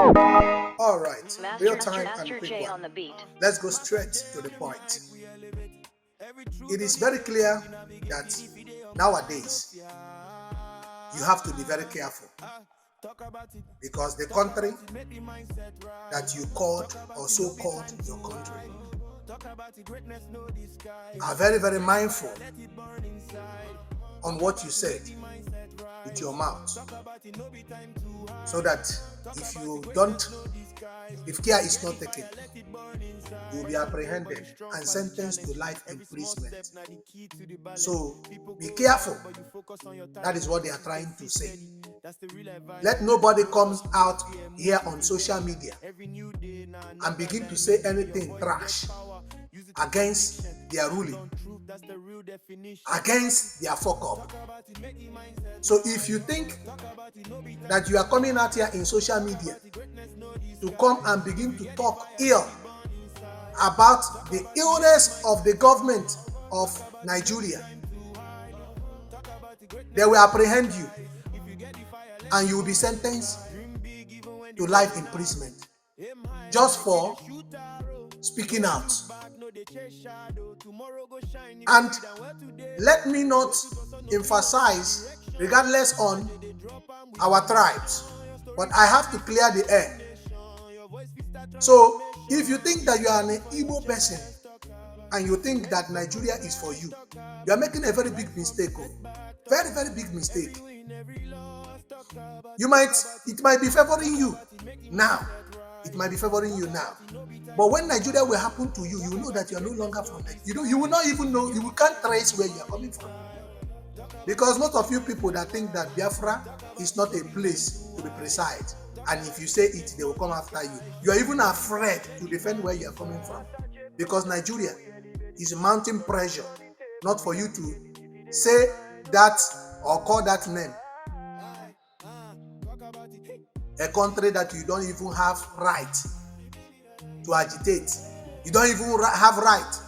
All right, real time and Master quick J on one. the beat. Let's go straight to the point. It is very clear that nowadays you have to be very careful because the country that you called or so called your country are very, very mindful on what you said with your mouth, so that if care is not taken, you will be apprehended and sentenced to life imprisonment. So be careful. That is what they are trying to say. Let nobody comes out here on social media and begin to say anything trash against their ruling, against their fuck up. So if you think that you are coming out here in social media to come and begin to talk ill about the illness of the government of Nigeria, they will apprehend you and you will be sentenced to life imprisonment just for speaking out. And let me not emphasize regardless on our tribes, but I have to clear the air. So if you think that you are an Igbo person and you think that Nigeria is for you, you are making a very big mistake. Very, very big mistake. It might be favoring you now. It might be favoring you now. But when Nigeria will happen to you, you will know that you are no longer from there. You will not even know, you can't trace where you are coming from. Because most of you people that think that Biafra is not a place to be precise, and if you say it, they will come after you. You are even afraid to defend where you are coming from. Because Nigeria is mounting pressure, not for you to say that or call that name. A country that you don't even have right to agitate. You don't even have right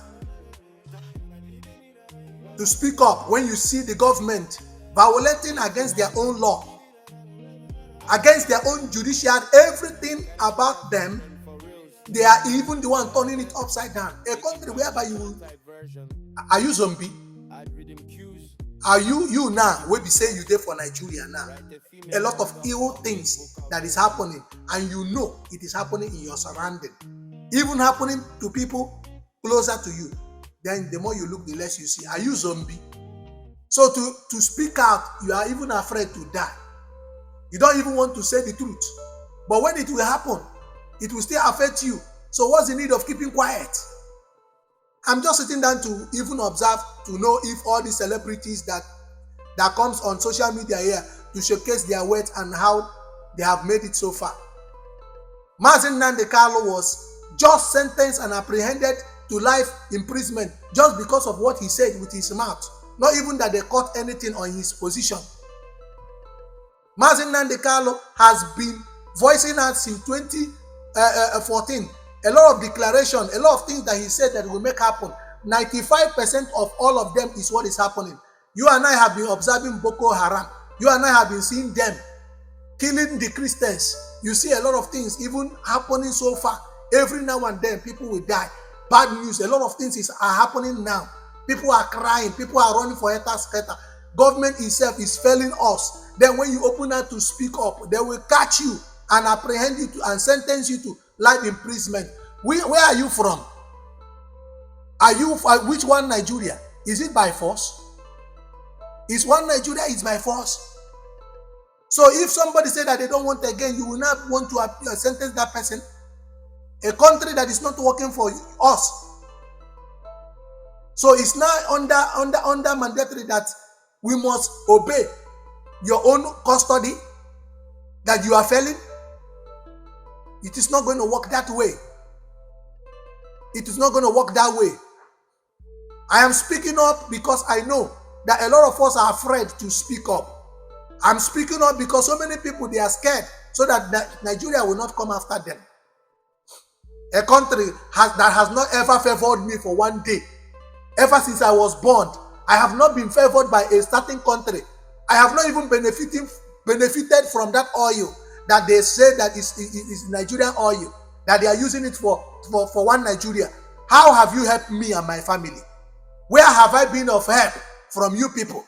to speak up when you see the government violating against their own law, against their own judiciary, everything about them. They are even the one turning it upside down. A country whereby are you zombie? Are you now? We be saying you there for Nigeria now. A lot of ill things that is happening, and you know it is happening in your surrounding, even happening to people closer to you. Then the more you look, the less you see. Are you zombie? So to speak out, you are even afraid to die. You don't even want to say the truth. But when it will happen, it will still affect you. So what's the need of keeping quiet? I'm just sitting down to even observe to know if all these celebrities that comes on social media here to showcase their worth and how they have made it so far. Mazi Nnamdi Kanu was just sentenced and apprehended to life imprisonment just because of what he said with his mouth. Not even that they caught anything on his position. Mazi Nnamdi Kanu has been voicing out since 2014. A lot of declaration, a lot of things that he said that will make happen. 95% of all of them is what is happening. You and I have been observing Boko Haram. You and I have been seeing them killing the Christians. You see a lot of things even happening so far. Every now and then people will die. Bad news, a lot of things are happening now. People are crying. People are running for scatter. Government itself is failing us. Then when you open out to speak up, they will catch you and apprehend you and sentence you to life imprisonment. Where are you from? Are you which one Nigeria? Is it by force? Is one Nigeria is by force? So if somebody say that they don't want again, you will not want to sentence that person. A country that is not working for us. So it's now under mandatory that we must obey your own custody that you are failing. It is not going to work that way. It is not going to work that way. I am speaking up because I know that a lot of us are afraid to speak up. I'm speaking up because so many people, they are scared so that Nigeria will not come after them. A country that has not ever favored me for one day. Ever since I was born, I have not been favored by a certain country. I have not even benefited from that oil. that they say that is Nigerian oil, that they are using it for one Nigeria. How have you helped me and my family? Where have I been of help from you people?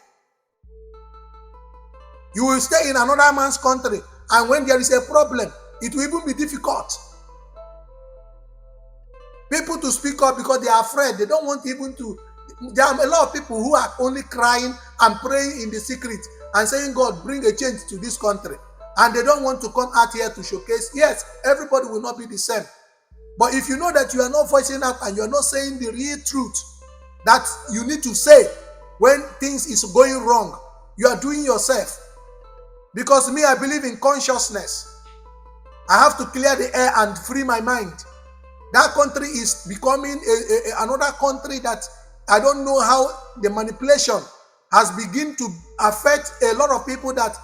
You will stay in another man's country, and when there is a problem, it will even be difficult. People to speak up because they are afraid. They don't want even to. There are a lot of people who are only crying and praying in the secret and saying, God, bring a change to this country. And they don't want to come out here to showcase. Yes, everybody will not be the same. But if you know that you are not voicing out and you are not saying the real truth that you need to say when things is going wrong, you are doing yourself. Because me, I believe in consciousness. I have to clear the air and free my mind. That country is becoming another country that I don't know how the manipulation has begun to affect a lot of people, that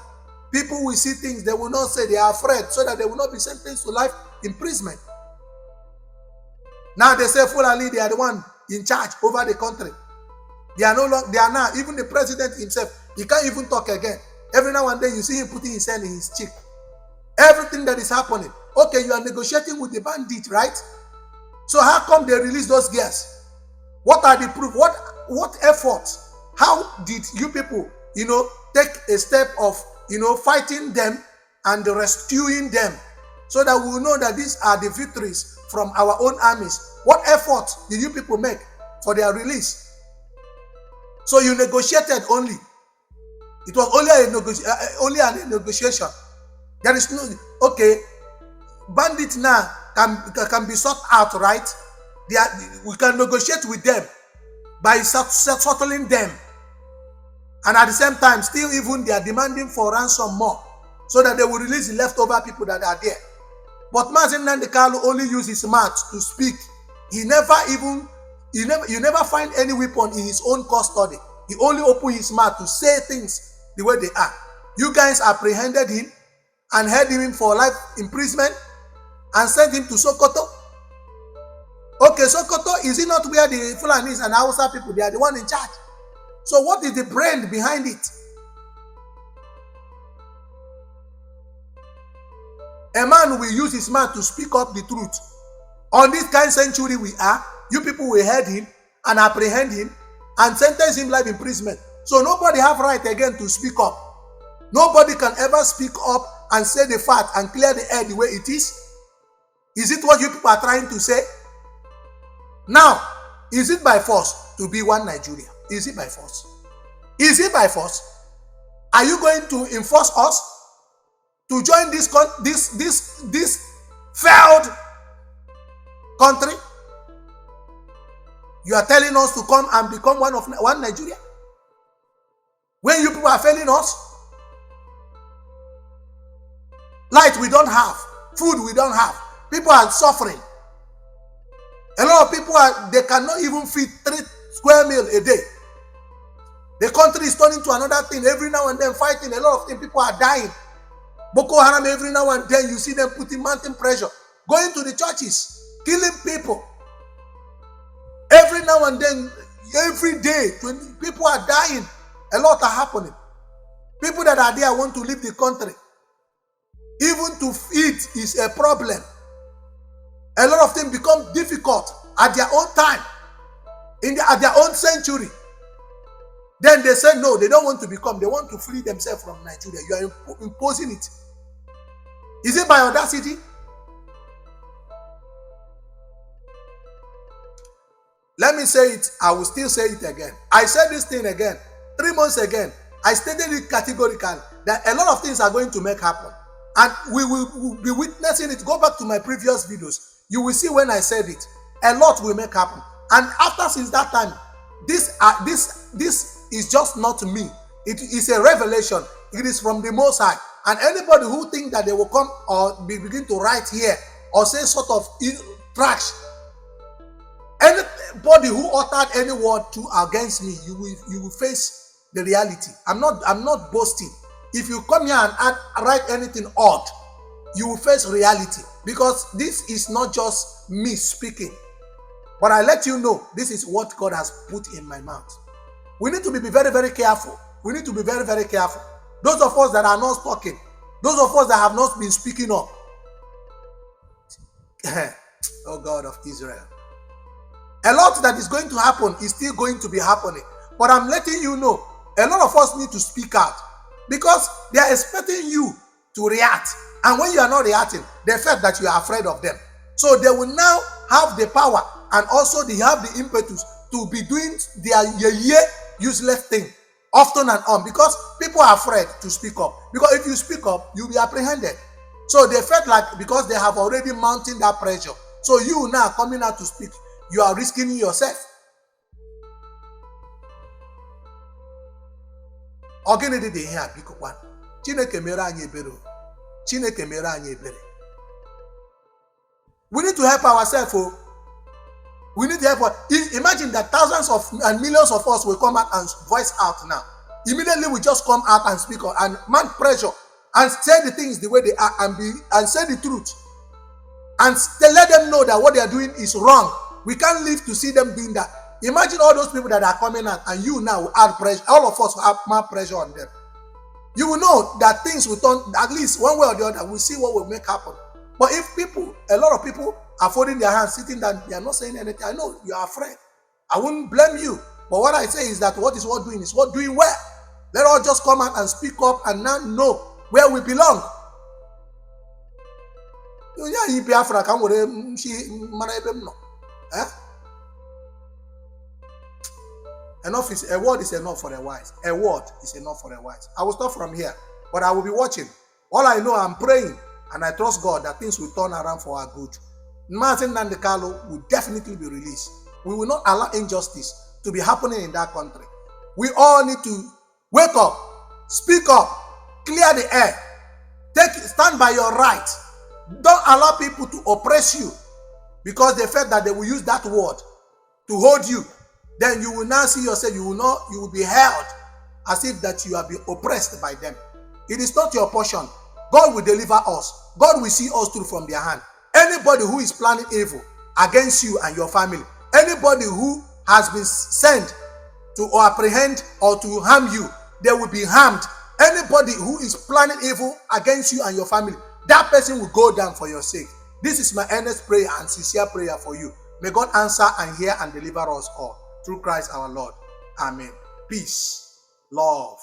people will see things they will not say, they are afraid, so that they will not be sentenced to life imprisonment. Now they say Fulani, they are the one in charge over the country. They are no longer, they are now, even the president himself, he can't even talk again. Every now and then you see him putting his hand in his cheek. Everything that is happening. Okay, you are negotiating with the bandit, right? So how come they release those girls? What are the proof? What effort? How did you people, take a step of, fighting them and rescuing them, so that we will know that these are the victories from our own armies? What effort did you people make for their release? So you negotiated only. It was only a negotiation. There is no, okay, bandits now can be sought out, right? We can negotiate with them by settling them. And at the same time, still even they are demanding for ransom more, so that they will release the leftover people that are there. But Mazi Nnamdi Kanu only used his mouth to speak. You never find any weapon in his own custody. He only opened his mouth to say things the way they are. You guys apprehended him and held him for life imprisonment and sent him to Sokoto. Okay, Sokoto, is it not where the Fulanis and Hausa people, they are the one in charge? So what is the brain behind it? A man will use his mouth to speak up the truth. On this kind of century we are, you people will head him and apprehend him and sentence him life imprisonment. So nobody have right again to speak up. Nobody can ever speak up and say the fact and clear the air the way it is. Is it what you people are trying to say? Now, is it by force to be one Nigeria? Is it by force? Is it by force? Are you going to enforce us to join this failed country? You are telling us to come and become one Nigeria? When you people are failing us? Light we don't have, food we don't have, people are suffering. A lot of people they cannot even feed 3 square meals a day. The country is turning to another thing. Every now and then fighting, a lot of things, people are dying. Boko Haram, every now and then you see them putting mountain pressure, going to the churches, killing people. Every now and then, every day, people are dying. A lot are happening. People that are there want to leave the country. Even to eat is a problem. A lot of things become difficult at their own time, at their own century. Then they say no, they don't want to become, they want to free themselves from Nigeria. You are imposing it. Is it by audacity? Let me say it, I will still say it again. I said this thing again, 3 months again. I stated it categorically that a lot of things are going to make happen. And we will be witnessing it. Go back to my previous videos. You will see when I said it. A lot will make happen. And since that time, this is just not me. It is a revelation. It is from the Most High. And anybody who think that they will come or begin to write here or say sort of trash, anybody who uttered any word against me, you will face the reality. I'm not boasting. If you come here and write anything odd, you will face reality, because this is not just me speaking. But I let you know, this is what God has put in my mouth. We need to be very, very careful. We need to be very, very careful. Those of us that are not talking, Those of us that have not been speaking up. Oh God of Israel. A lot that is going to happen is still going to be happening. But I'm letting you know, a lot of us need to speak out because they are expecting you to react. And when you are not reacting, they felt that you are afraid of them. So they will now have the power and also they have the impetus to be doing their useless thing often and on because people are afraid to speak up. Because if you speak up, you'll be apprehended. So they felt like because they have already mounted that pressure. So you now coming out to speak, you are risking yourself. Ogene did here biko kwan. Chineke mere anyị ebere. Chineke mere anyị ebere. We need to help ourselves. We need to help. Imagine that thousands of and millions of us will come out and voice out now. Immediately we just come out and speak and mount pressure and say the things the way they are and say the truth. And let them know that what they are doing is wrong. We can't live to see them doing that. Imagine all those people that are coming out and you now will add pressure. All of us will have more pressure on them. You will know that things will turn, at least one way or the other, we'll see what will make happen. But if a lot of people are folding their hands, sitting down, they are not saying anything. I know you are afraid. I wouldn't blame you. But what I say is that what is worth doing is worth doing well. Let us just come out and speak up and now know where we belong. Enough is a word is enough for the wise. A word is enough for the wise. I will stop from here, but I will be watching. All I know, I'm praying, and I trust God that things will turn around for our good. Martin Nandekalo will definitely be released. We will not allow injustice to be happening in that country. We all need to wake up, speak up, clear the air, stand by your right. Don't allow people to oppress you because they felt that they will use that word to hold you. Then you will now see yourself, you will be held as if that you are being oppressed by them. It is not your portion. God will deliver us. God will see us through from their hand. Anybody who is planning evil against you and your family, anybody who has been sent to apprehend or to harm you, they will be harmed. Anybody who is planning evil against you and your family, that person will go down for your sake. This is my earnest prayer and sincere prayer for you. May God answer and hear and deliver us all. Through Christ our Lord. Amen. Peace. Love.